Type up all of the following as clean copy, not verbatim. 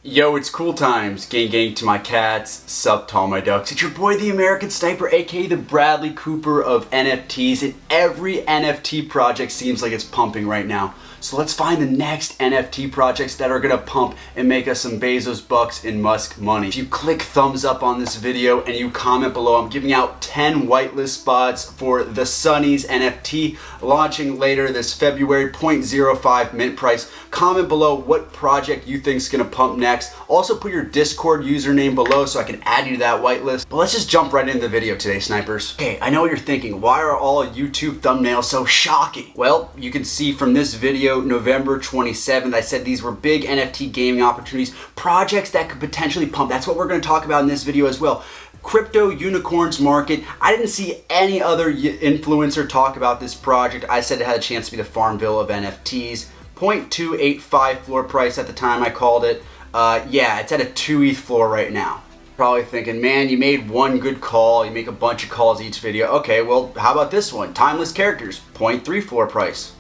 Yo, it's cool times. Gang gang to my cats, sup to all my ducks. It's your boy the American Sniper, aka the Bradley Cooper of NFTs, and every NFT project seems like it's pumping right now. So let's find the next NFT projects that are gonna pump and make us some Bezos bucks and Musk money. If you click thumbs up on this video and you comment below, I'm giving out 10 whitelist spots for the Sunny's NFT launching later this February, 0.05 mint price. Comment below what project you think is gonna pump next. Also put your Discord username below so I can add you to that whitelist. But let's just jump right into the video today, snipers. Okay, I know what you're thinking. Why are all YouTube thumbnails so shocking? Well, you can see from this video, November 27th, I said these were big NFT gaming opportunities, projects that could potentially pump. That's what we're going to talk about in this video as well. Crypto unicorns market. I didn't see any other influencer talk about this project. I said it had a chance to be the Farmville of NFTs. 0.285 floor price at the time I called it. Yeah, it's at a 2 ETH floor right now. Probably thinking, man, you made one good call, you make a bunch of calls each video. Okay, well, how about this one? Timeless characters, 0.3 floor price.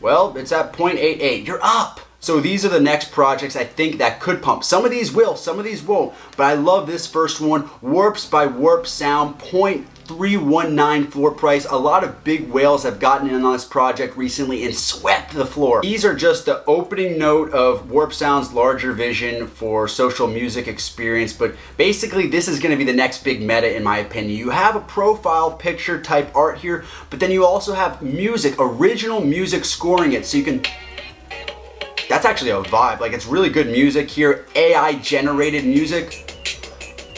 Well, it's at 0.88. You're up. So these are the next projects I think that could pump. Some of these will, some of these won't. But I love this first one. Warps by WarpSound, 0.319 floor price. A lot of big whales have gotten in on this project recently and swept the floor. These are just the opening note of WarpSound's larger vision for social music experience. But basically, this is going to be the next big meta in my opinion. You have a profile picture type art here, but then you also have music, original music scoring it. So you can... That's actually a vibe. Like, it's really good music here. AI generated music.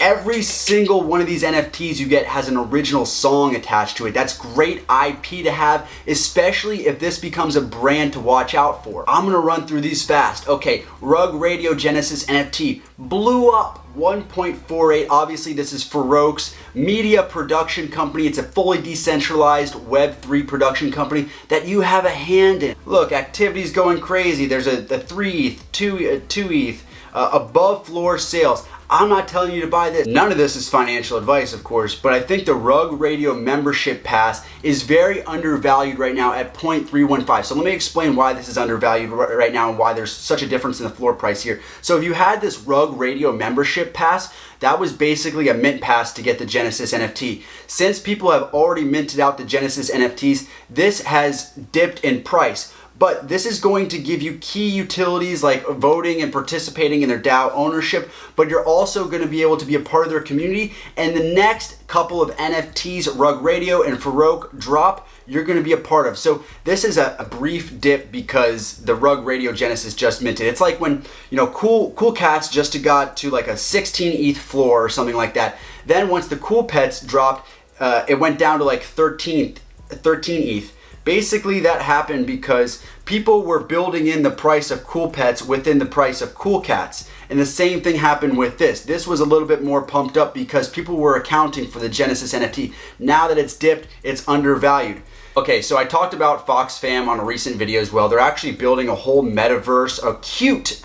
Every single one of these NFTs you get has an original song attached to it. That's great IP to have, especially if this becomes a brand to watch out for. I'm gonna run through these fast. Okay, Rug Radio Genesis NFT blew up. 1.48. Obviously, this is Farouk's media production company. It's a fully decentralized Web3 production company that you have a hand in. Look, activity's going crazy. There's a 3 ETH, 2 ETH, above floor sales. I'm not telling you to buy this. None of this is financial advice, of course, but I think the Rug Radio membership pass is very undervalued right now at 0.315. So let me explain why this is undervalued right now and why there's such a difference in the floor price here. So if you had this Rug Radio membership pass, that was basically a mint pass to get the Genesis NFT. Since people have already minted out the Genesis NFTs, this has dipped in price. But this is going to give you key utilities like voting and participating in their DAO ownership, but you're also going to be able to be a part of their community. And the next couple of NFTs, Rug Radio and Farouk drop, you're going to be a part of. So this is a brief dip because the Rug Radio Genesis just minted. It's like when, you know, Cool Cats just got to like a 16 ETH floor or something like that. Then once the Cool Pets dropped, it went down to like 13 ETH. Basically, that happened because people were building in the price of Cool Pets within the price of Cool Cats. And the same thing happened with this. This was a little bit more pumped up because people were accounting for the Genesis NFT. Now that it's dipped, it's undervalued. Okay, so I talked about Fox Fam on a recent video as well. They're actually building a whole metaverse, a cute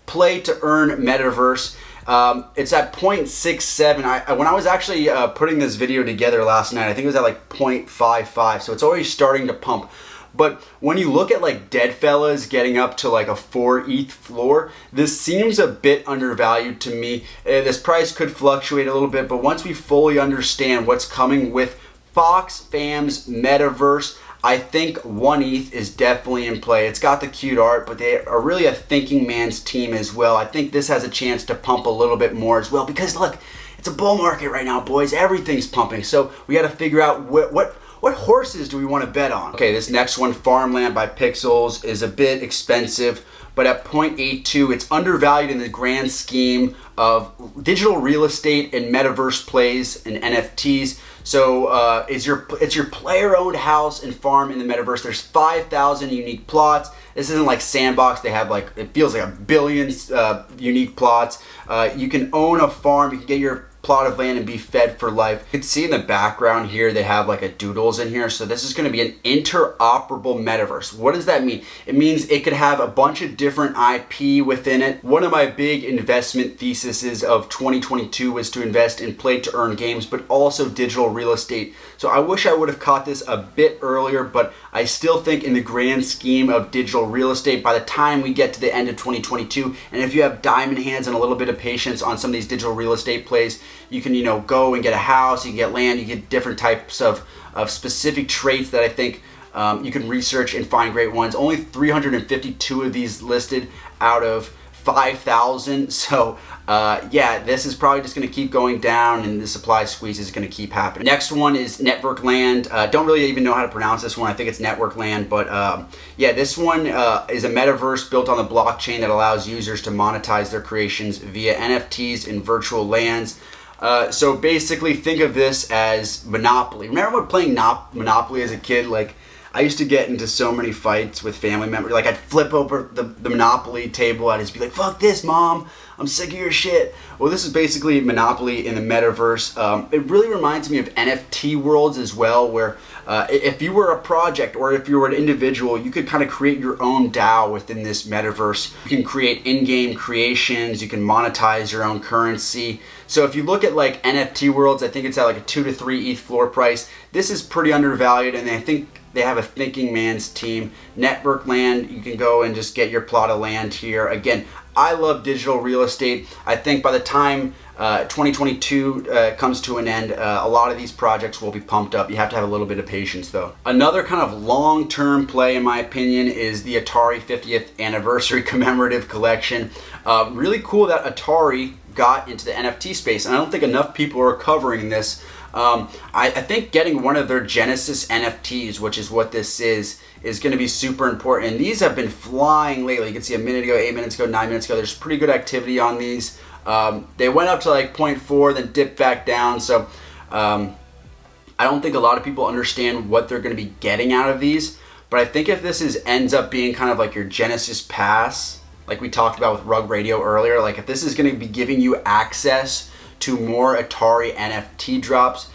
play to earn metaverse. It's at 0.67. When I was actually putting this video together last night, I think it was at like 0.55, so it's already starting to pump. But when you look at like Deadfellas getting up to like a 4 ETH floor, this seems a bit undervalued to me. This price could fluctuate a little bit, but once we fully understand what's coming with Fox Fam's metaverse, I think 1 ETH is definitely in play. It's got the cute art, but they are really a thinking man's team as well. I think this has a chance to pump a little bit more as well because look, it's a bull market right now, boys. Everything's pumping. So we got to figure out what horses do we want to bet on. Okay, this next one, Farmland by Pixels, is a bit expensive, but at 0.82, it's undervalued in the grand scheme of digital real estate and metaverse plays and NFTs. So it's your player-owned house and farm in the metaverse. There's 5,000 unique plots. This isn't like Sandbox. They have like, it feels like a billion unique plots. You can own a farm. You can get your plot of land and be fed for life. You can see in the background here, they have like a doodles in here. So this is going to be an interoperable metaverse. What does that mean? It means it could have a bunch of different IP within it. One of my big investment theses of 2022 was to invest in play to earn games, but also digital real estate. So I wish I would have caught this a bit earlier, but I still think in the grand scheme of digital real estate, by the time we get to the end of 2022, and if you have diamond hands and a little bit of patience on some of these digital real estate plays, you can, go and get a house, you can get land, you get different types of specific traits that I think you can research and find great ones. Only 352 of these listed out of 5,000. So yeah, this is probably just going to keep going down, and the supply squeeze is going to keep happening. Next one is Network Land. Don't really even know how to pronounce this one. I think it's Network Land, but yeah, this one is a metaverse built on the blockchain that allows users to monetize their creations via NFTs in virtual lands. So basically, think of this as Monopoly. Remember when playing Monopoly as a kid? Like, I used to get into so many fights with family members. Like, I'd flip over the Monopoly table. I'd just be like, fuck this, Mom. I'm sick of your shit. Well, this is basically Monopoly in the metaverse. It really reminds me of NFT worlds as well, where if you were a project or if you were an individual, you could kind of create your own DAO within this metaverse. You can create in-game creations. You can monetize your own currency. So if you look at like NFT worlds, I think it's at like a 2 to 3 ETH floor price. This is pretty undervalued, and I think they have a thinking man's team. Network Land, you can go and just get your plot of land here. Again, I love digital real estate. I think by the time 2022 comes to an end, a lot of these projects will be pumped up. You have to have a little bit of patience though. Another kind of long-term play, in my opinion, is the Atari 50th anniversary commemorative collection. Really cool that Atari got into the NFT space, and I don't think enough people are covering this. I think getting one of their Genesis NFTs, which is what this is going to be super important. And these have been flying lately. You can see a minute ago, 8 minutes ago, 9 minutes ago. There's pretty good activity on these. They went up to like 0.4, then dipped back down. So I don't think a lot of people understand what they're going to be getting out of these. But I think if this ends up being kind of like your Genesis Pass, like we talked about with Rug Radio earlier, like if this is going to be giving you access to more Atari NFT drops,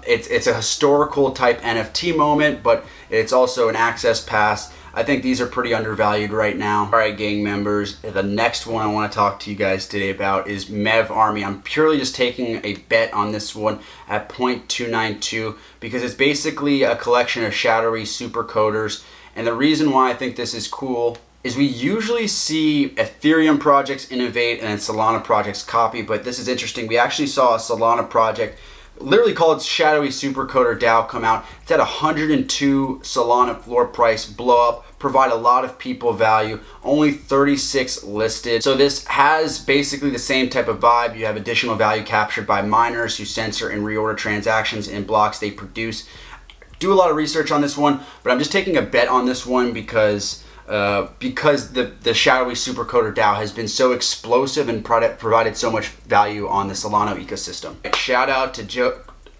it's a historical type NFT moment, but it's also an access pass. I think these are pretty undervalued right now. All right, gang members, the next one I want to talk to you guys today about is MEV Army. I'm purely just taking a bet on this one at 0.292 because it's basically a collection of shadowy supercoders. And the reason why I think this is cool is we usually see Ethereum projects innovate and Solana projects copy, but this is interesting. We actually saw a Solana project, literally called Shadowy Supercoder DAO, come out. It's at 102 Solana floor price, blow up, provide a lot of people value, only 36 listed. So this has basically the same type of vibe. You have additional value captured by miners who censor and reorder transactions in blocks they produce. Do a lot of research on this one, but I'm just taking a bet on this one because the Shadowy Supercoder DAO has been so explosive and provided so much value on the Solana ecosystem. Shout out to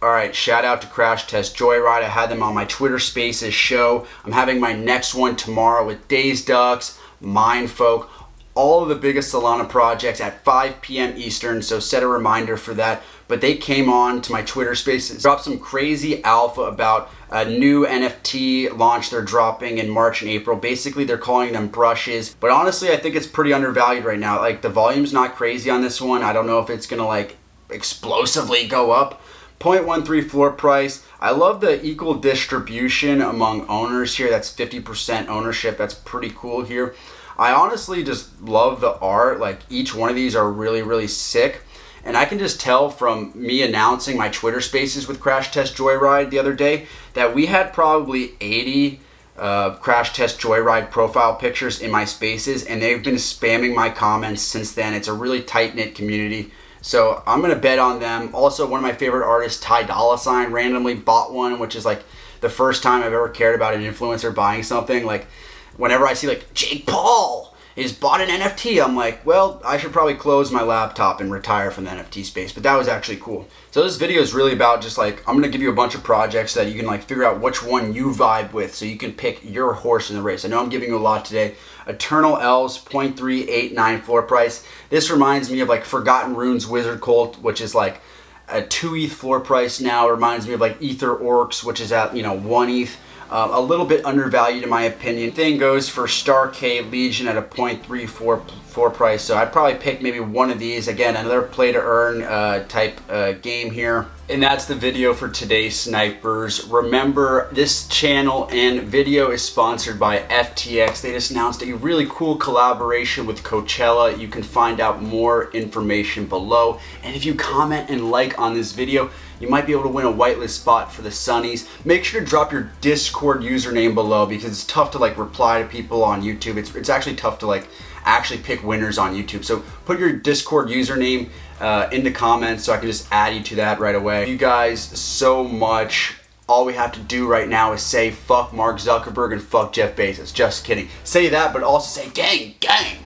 Crash Test Joyride. I had them on my Twitter Spaces show. I'm having my next one tomorrow with Days Ducks, Mindfolk, all of the biggest Solana projects at 5 p.m. Eastern, so set a reminder for that. But they came on to my Twitter Spaces, dropped some crazy alpha about a new NFT launch they're dropping in March and April. Basically, they're calling them brushes. But honestly, I think it's pretty undervalued right now. Like, the volume's not crazy on this one. I don't know if it's gonna like explosively go up. 0.13 floor price. I love the equal distribution among owners here. That's 50% ownership. That's pretty cool here. I honestly just love the art. Like, each one of these are really, really sick. And I can just tell from me announcing my Twitter Spaces with Crash Test Joyride the other day that we had probably 80 Crash Test Joyride profile pictures in my Spaces, and they've been spamming my comments since then. It's a really tight-knit community. So I'm going to bet on them. Also, one of my favorite artists, Ty Dolla $ign, randomly bought one, which is like the first time I've ever cared about an influencer buying something. Like, whenever I see like Jake Paul he just bought an NFT. I'm like, well, I should probably close my laptop and retire from the NFT space, but that was actually cool. So this video is really about just like, I'm gonna give you a bunch of projects that you can like figure out which one you vibe with so you can pick your horse in the race. I know I'm giving you a lot today. Eternal Elves, 0.389 floor price. This reminds me of like Forgotten Runes Wizard Cult, which is like a 2 ETH floor price now. It reminds me of like Ether Orcs, which is at 1 ETH. A little bit undervalued in my opinion. Thing goes for Starcade Legion at a 0.34 floor price. So I'd probably pick maybe one of these. Again, another play to earn type game here. And that's the video for today, snipers. Remember, this channel and video is sponsored by FTX. They just announced a really cool collaboration with Coachella. You can find out more information below. And if you comment and like on this video, you might be able to win a whitelist spot for the Sunnies. Make sure to drop your Discord username below because it's tough to like reply to people on YouTube. It's actually tough to like actually pick winners on YouTube. So put your Discord username in the comments so I can just add you to that right away. Thank you guys so much. All we have to do right now is say fuck Mark Zuckerberg and fuck Jeff Bezos. Just kidding. Say that, but also say gang, gang.